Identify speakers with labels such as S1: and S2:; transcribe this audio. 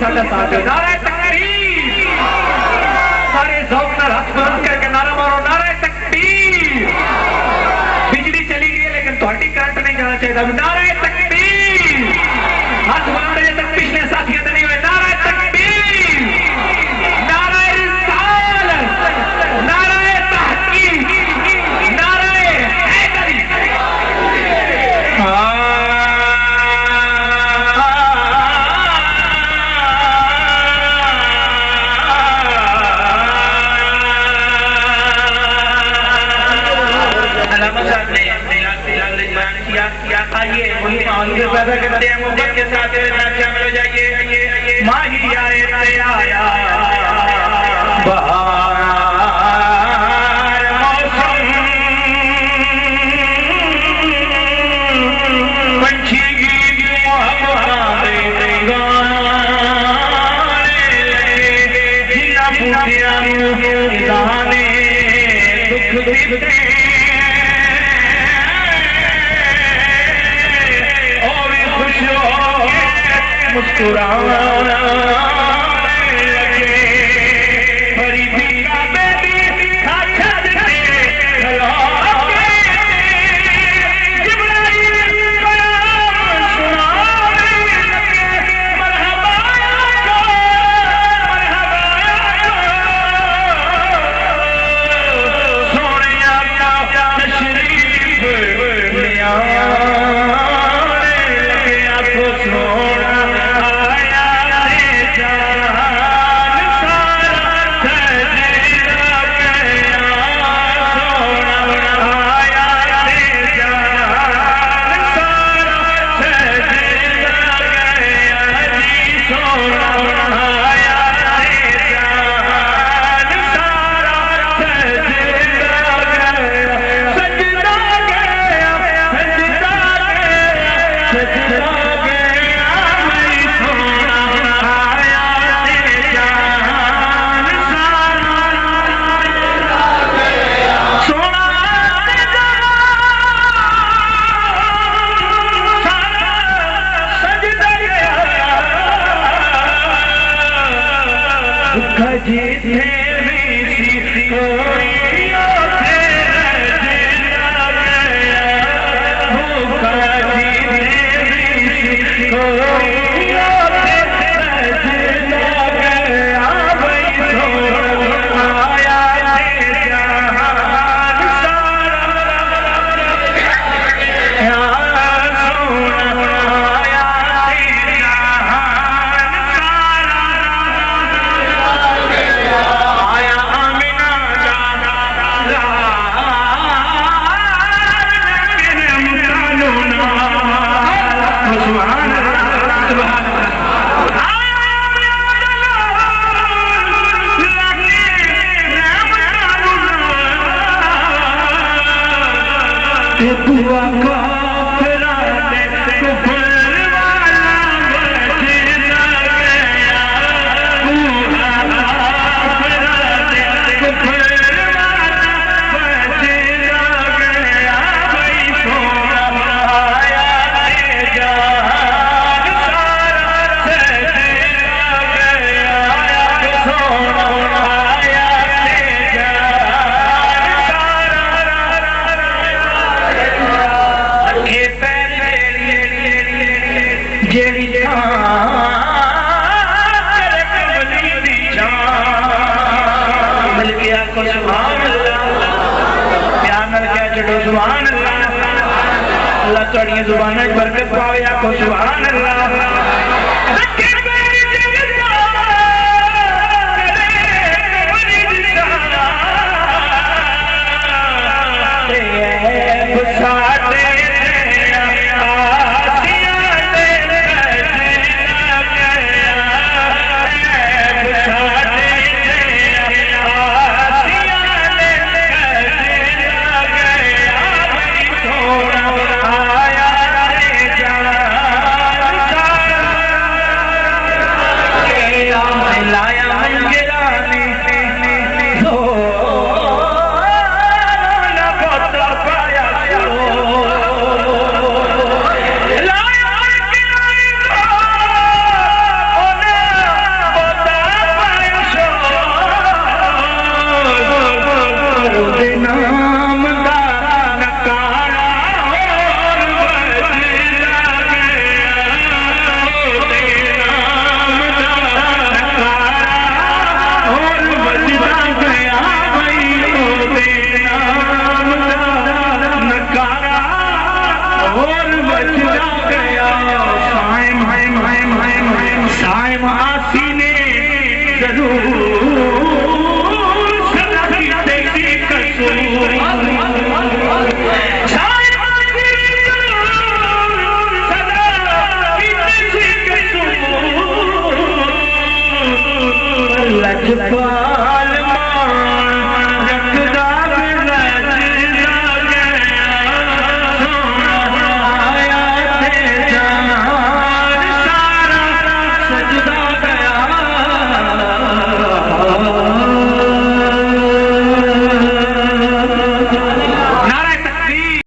S1: साडा साथ दो। नारा तकबीर, सारे ज़ौक़ नाल हाथ बुलंद करके नारा मारो, नारा तकबीर। बिजली चली गई है लेकिन तुहाडी करंट नहीं जाना चाहिए। नारा तकबीर, हाथ बुलंद जब तक पिछले साथियों से नहीं हुए। नारा तकबीर, नारा रिसालत, नारा तहकीक, नारा हैदरी। पैदा करते हैं मुहब्बत के साथ शामिल हो जाइए। माही आए आया बहार मौसम, पंछी गीत मोहब्बत जिन्ना पूछिया दाने दुख दिते मुस्कुराने लगे। फरीदी का बेटी साक्षात जिब्राइल कलाम सुनाने लगे। मरहबा सोनिया का तशरीफ ले आने लगे। आपको सोना अल्लाह जुबान बरकत पावे। आखो सुभान अल्लाह। लजपा